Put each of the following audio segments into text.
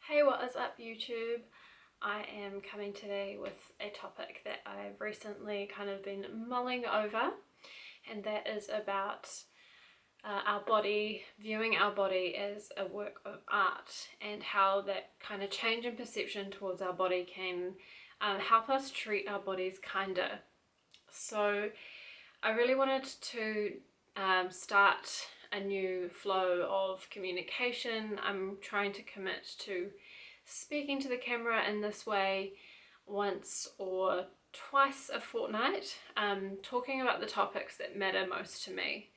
Hey, what is up YouTube? I am coming today with a topic that I've recently kind of been mulling over, and that is about our body, viewing our body as a work of art, and how that kind of change in perception towards our body can help us treat our bodies kinder. So I really wanted to start a new flow of communication. I'm trying to commit to speaking to the camera in this way once or twice a fortnight, talking about the topics that matter most to me.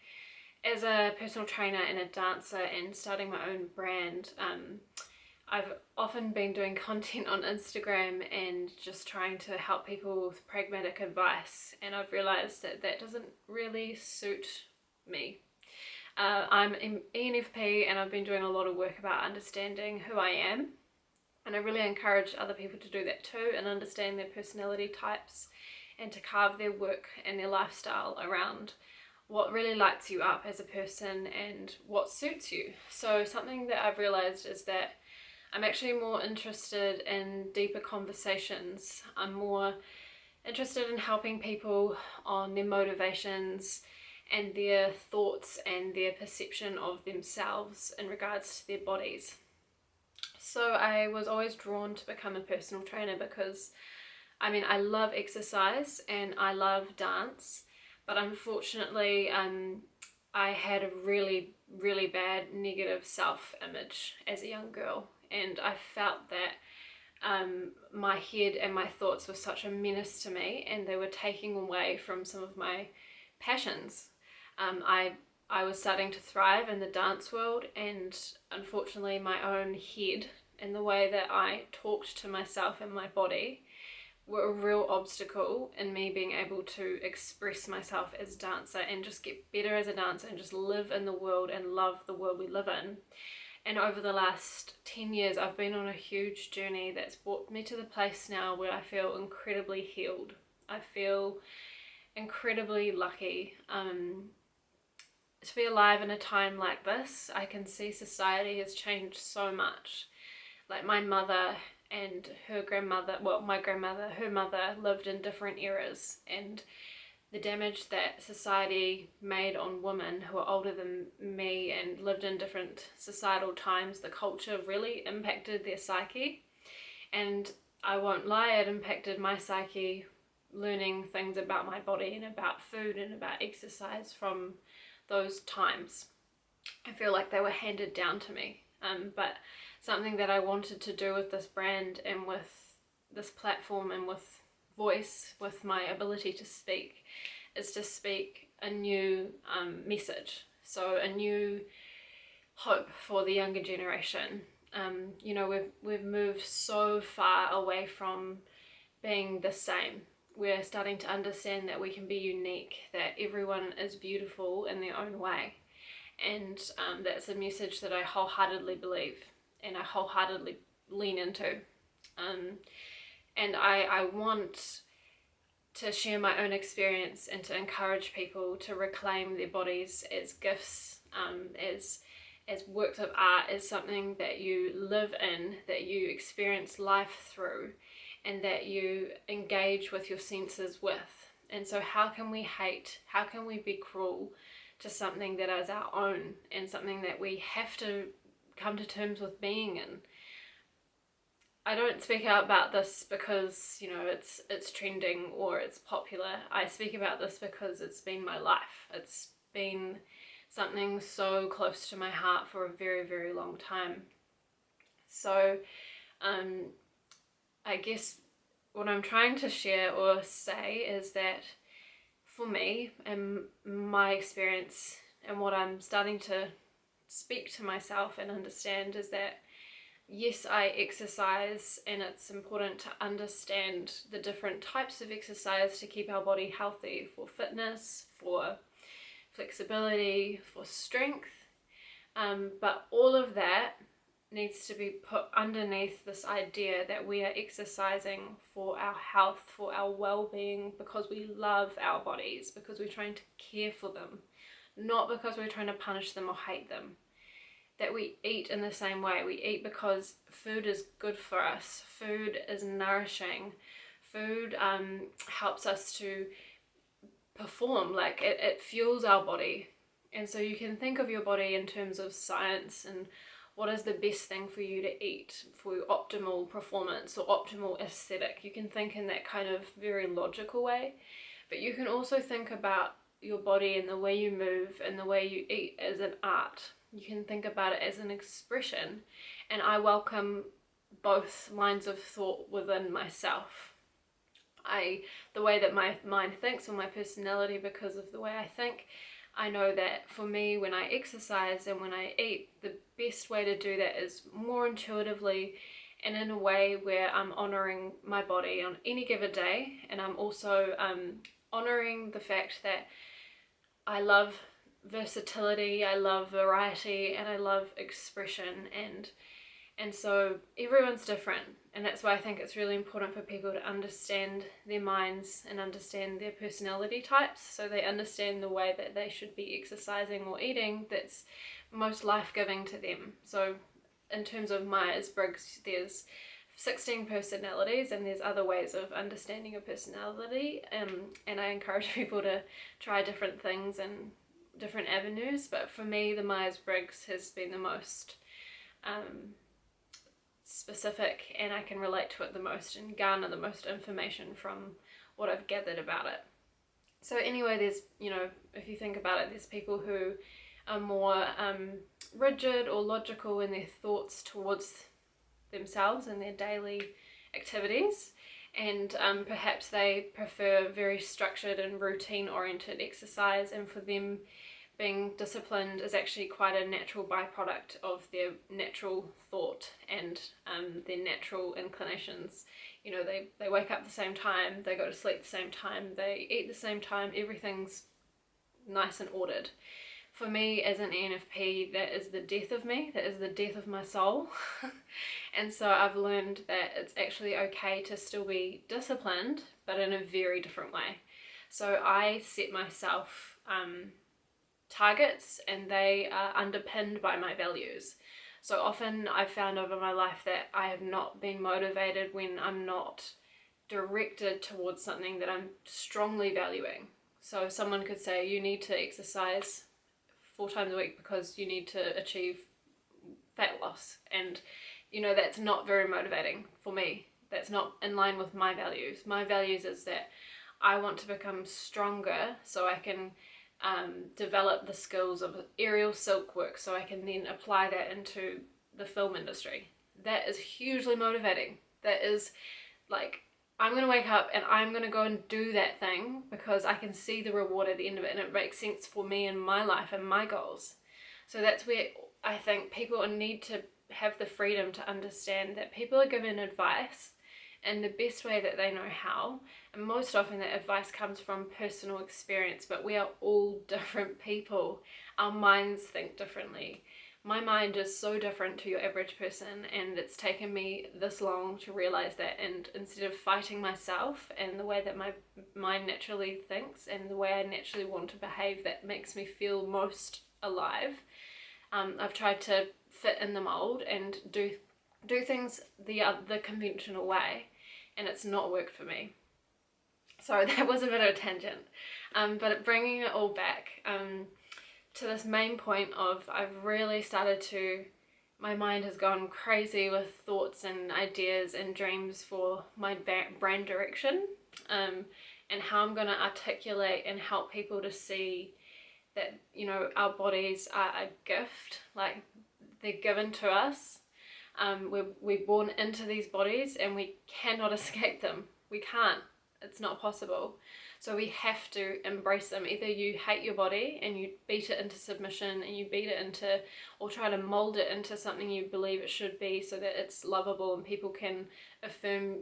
As a personal trainer and a dancer and starting my own brand, I've often been doing content on Instagram and just trying to help people with pragmatic advice, and I've realized that that doesn't really suit me. I'm an ENFP and I've been doing a lot of work about understanding who I am, and I really encourage other people to do that too and understand their personality types and to carve their work and their lifestyle around what really lights you up as a person and what suits you. So something that I've realized is that I'm actually more interested in deeper conversations. I'm more interested in helping people on their motivations and their thoughts and their perception of themselves in regards to their bodies. So I was always drawn to become a personal trainer because I love exercise and I love dance, but unfortunately I had a really bad negative self-image as a young girl, and I felt that my head and my thoughts were such a menace to me, and they were taking away from some of my passions. I was starting to thrive in the dance world, and unfortunately my own head and the way that I talked to myself and my body were a real obstacle in me being able to express myself as a dancer and just get better as a dancer and just live in the world and love the world we live in. And over the last 10 years I've been on a huge journey that's brought me to the place now where I feel incredibly healed. I feel incredibly lucky to be alive in a time like this. I can see society has changed so much. Like my mother and her grandmother, well, my grandmother, her mother lived in different eras, and the damage that society made on women who are older than me and lived in different societal times, the culture really impacted their psyche. And I won't lie, it impacted my psyche, learning things about my body and about food and about exercise from those times. I feel like they were handed down to me, but something that I wanted to do with this brand and with this platform and with voice, with my ability to speak, is to speak a new message. So a new hope for the younger generation. We've moved so far away from being the same. We're starting to understand that we can be unique, that everyone is beautiful in their own way. And that's a message that I wholeheartedly believe and I wholeheartedly lean into. And I want to share my own experience and to encourage people to reclaim their bodies as gifts, as works of art, as something that you live in, that you experience life through, and that you engage with your senses with. And so how can we hate, how can we be cruel to something that is our own and something that we have to come to terms with being in? I don't speak out about this because, it's trending or it's popular. I speak about this because it's been my life. It's been something so close to my heart for a very long time. So I guess what I'm trying to share or say is that for me and my experience and what I'm starting to speak to myself and understand is that yes, I exercise, and it's important to understand the different types of exercise to keep our body healthy, for fitness, for flexibility, for strength, but all of that needs to be put underneath this idea that we are exercising for our health, for our well-being, because we love our bodies, because we're trying to care for them, not because we're trying to punish them or hate them. that we eat in the same way. We eat because food is good for us. Food is nourishing. Food helps us to perform, like it fuels our body. And so you can think of your body in terms of science and what is the best thing for you to eat for optimal performance or optimal aesthetic. You can think in that kind of very logical way, but you can also think about your body and the way you move and the way you eat as an art. You can think about it as an expression, and I welcome both lines of thought within myself. The way that my mind thinks, or my personality, because of the way I think, I know that for me, when I exercise and when I eat, the best way to do that is more intuitively and in a way where I'm honouring my body on any given day, and I'm also honouring the fact that I love versatility, I love variety, and I love expression, and so everyone's different, and that's why I think it's really important for people to understand their minds and understand their personality types, so they understand the way that they should be exercising or eating that's most life-giving to them. So in terms of Myers-Briggs, there's 16 personalities, and there's other ways of understanding a personality, and I encourage people to try different things and different avenues, but for me the Myers-Briggs has been the most specific, and I can relate to it the most and garner the most information from what I've gathered about it. So anyway, there's, you know, if you think about it, there's people who are more rigid or logical in their thoughts towards themselves and their daily activities, and perhaps they prefer very structured and routine oriented exercise, and for them being disciplined is actually quite a natural byproduct of their natural thought and their natural inclinations. You know, they wake up at the same time, they go to sleep at the same time, they eat at the same time, everything's nice and ordered. For me, as an ENFP, that is the death of me, that is the death of my soul. And so I've learned that it's actually okay to still be disciplined, but in a very different way. So I set myself targets, and they are underpinned by my values. So often I've found over my life that I have not been motivated when I'm not directed towards something that I'm strongly valuing. So someone could say you need to exercise 4 times a week because you need to achieve fat loss, and you know, that's not very motivating for me. That's not in line with my values. My values is that I want to become stronger so I can develop the skills of aerial silk work, so I can then apply that into the film industry. That is hugely motivating. That is like, I'm going to wake up and I'm going to go and do that thing because I can see the reward at the end of it, and it makes sense for me and my life and my goals. So that's where I think people need to have the freedom to understand that people are given advice in the best way that they know how, and most often that advice comes from personal experience, but we are all different people. Our minds think differently. My mind is so different to your average person, and it's taken me this long to realize that, and instead of fighting myself and the way that my mind naturally thinks and the way I naturally want to behave that makes me feel most alive, I've tried to fit in the mold and do things the conventional way, and it's not worked for me. So that was a bit of a tangent, but bringing it all back to this main point of I've really started to, my mind has gone crazy with thoughts and ideas and dreams for my brand direction, and how I'm going to articulate and help people to see that, you know, our bodies are a gift, like they're given to us. We're born into these bodies and we cannot escape them. We can't. It's not possible. So we have to embrace them. Either you hate your body and you beat it into submission and you beat it into, or try to mold it into something you believe it should be so that it's lovable and people can affirm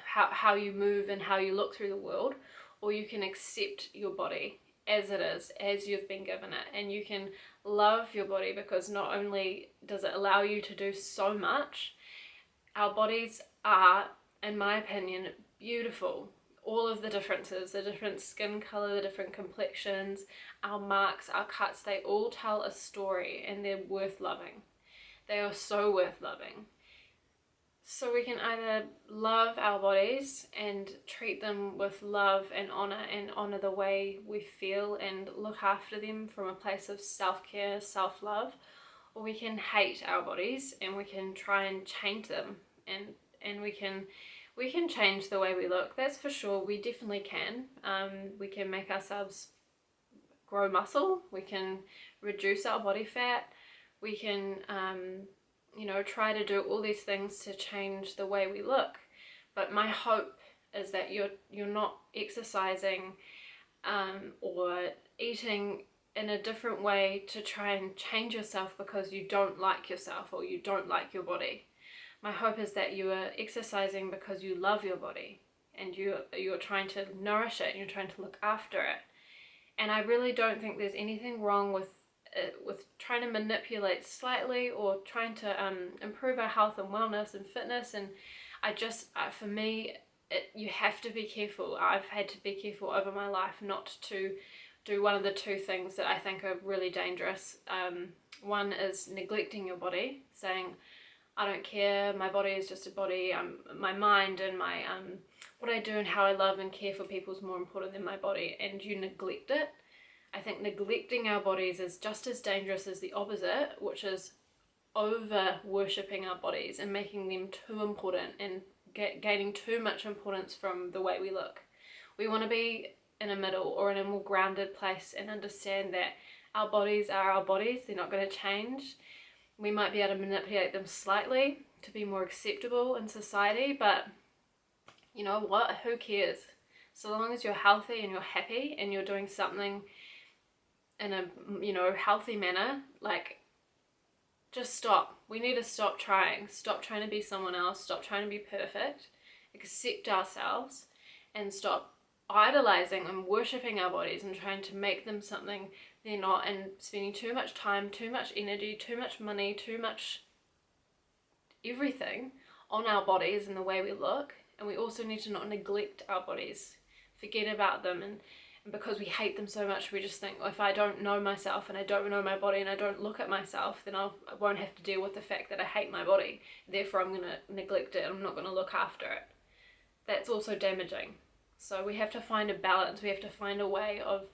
how you move and how you look through the world, or you can accept your body as it is, as you've been given it, and you can love your body, because not only does it allow you to do so much, our bodies are, in my opinion, beautiful. all of the differences, the different skin color, the different complexions, our marks, our cuts, they all tell a story, and they're worth loving. They are so worth loving. So we can either love our bodies and treat them with love and honor the way we feel and look after them from a place of self-care, self-love, or we can hate our bodies and we can try and change them, and we can change the way we look. That's for sure. We definitely can. We can make ourselves grow muscle. We can reduce our body fat. We can try to do all these things to change the way we look. But my hope is that you're not exercising or eating in a different way to try and change yourself because you don't like yourself or you don't like your body. My hope is that you are exercising because you love your body and you're trying to nourish it and you're trying to look after it. And I really don't think there's anything wrong with trying to manipulate slightly or trying to improve our health and wellness and fitness. And for me, you have to be careful. I've had to be careful over my life not to do one of the two things that I think are really dangerous. One is neglecting your body, saying, I don't care, my body is just a body, my mind and my what I do and how I love and care for people is more important than my body, and you neglect it. I think neglecting our bodies is just as dangerous as the opposite, which is over worshipping our bodies and making them too important and gaining too much importance from the way we look. We want to be in a middle or in a more grounded place and understand that our bodies are our bodies. They're not going to change. We might be able to manipulate them slightly to be more acceptable in society, but you know what? Who cares? So long as you're healthy and you're happy and you're doing something in a healthy manner, like, just stop. We need to stop trying to be someone else, stop trying to be perfect, accept ourselves, and stop idolizing and worshipping our bodies and trying to make them something they're not, and spending too much time, too much energy, too much money, too much everything on our bodies and the way we look. And we also need to not neglect our bodies, forget about them, and because we hate them so much, we just think, well, if I don't know myself and I don't know my body and I don't look at myself, then I won't have to deal with the fact that I hate my body. Therefore, I'm going to neglect it and I'm not going to look after it. That's also damaging. So we have to find a balance. We have to find a way of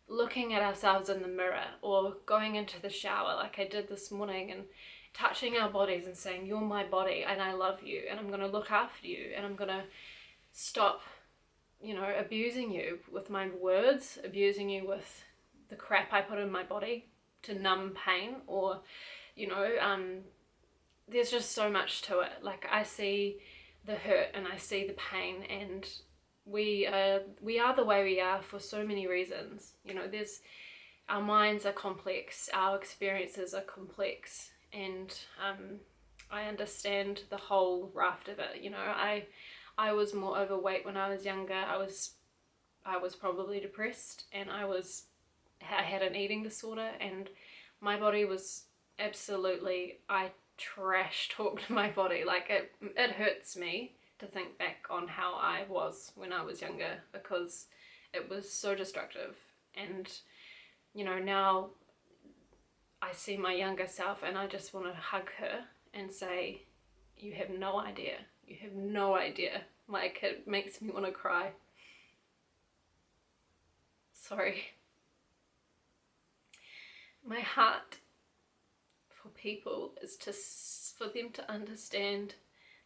looking at ourselves in the mirror or going into the shower like I did this morning and touching our bodies and saying, you're my body and I love you and I'm going to look after you and I'm going to stop abusing you with my words, abusing you with the crap I put in my body to numb pain, or, there's just so much to it. Like, I see the hurt and I see the pain, and we are the way we are for so many reasons. Our minds are complex, our experiences are complex, and I understand the whole raft of it. I was more overweight when I was younger. I was probably depressed, and I had an eating disorder, and my body was absolutely, I trash talked my body. Like, it hurts me to think back on how I was when I was younger, because it was so destructive. And now I see my younger self and I just want to hug her and say, you have no idea. You have no idea. Like, it makes me want to cry. Sorry. My heart for people is for them to understand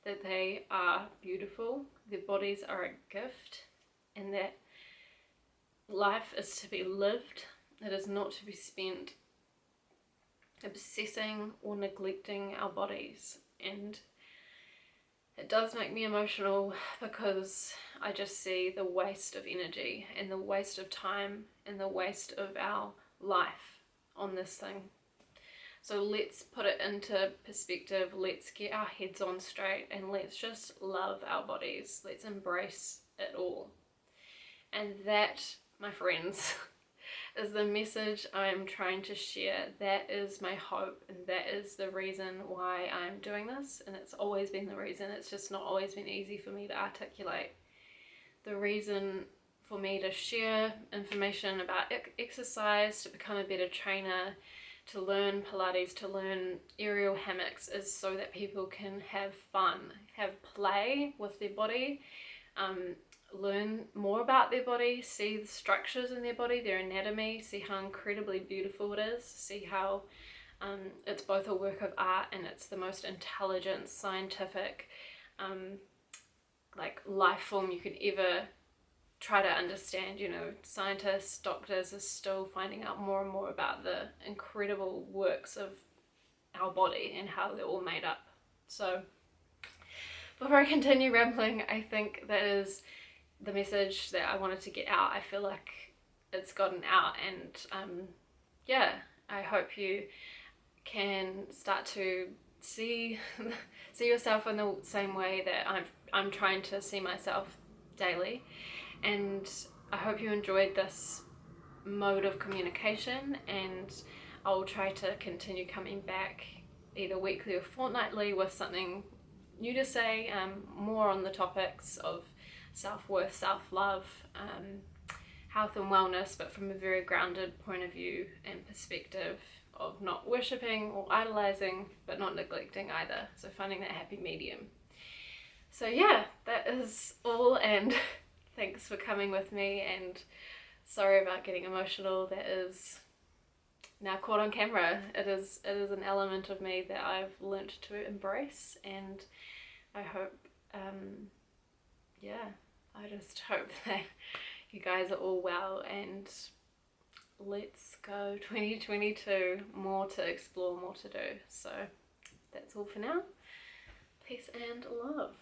that they are beautiful, their bodies are a gift, and that life is to be lived. It is not to be spent obsessing or neglecting our bodies. And it does make me emotional because I just see the waste of energy and the waste of time and the waste of our life on this thing. So let's put it into perspective, let's get our heads on straight, and let's just love our bodies. Let's embrace it all. And that, my friends, is the message I'm trying to share. That is my hope, and that is the reason why I'm doing this, and it's always been the reason. It's just not always been easy for me to articulate. the reason for me to share information about exercise, to become a better trainer, to learn Pilates, to learn aerial hammocks, is so that people can have fun, have play with their body, learn more about their body, see the structures in their body, their anatomy, see how incredibly beautiful it is, see how it's both a work of art and it's the most intelligent, scientific, like life form you could ever try to understand. You know, scientists, doctors are still finding out more and more about the incredible works of our body and how they're all made up. So before I continue rambling, I think that is the message that I wanted to get out. I feel like it's gotten out, and yeah, I hope you can start to see yourself in the same way that I'm trying to see myself daily. And I hope you enjoyed this mode of communication, and I'll try to continue coming back either weekly or fortnightly with something new to say, more on the topics of self-worth, self-love, health and wellness, but from a very grounded point of view and perspective of not worshipping or idolizing, but not neglecting either. So finding that happy medium. So yeah, that is all, and thanks for coming with me, and sorry about getting emotional. That is now caught on camera. It is an element of me that I've learnt to embrace, and I hope, I just hope that you guys are all well, and let's go 2022, more to explore, more to do. So that's all for now. Peace and love.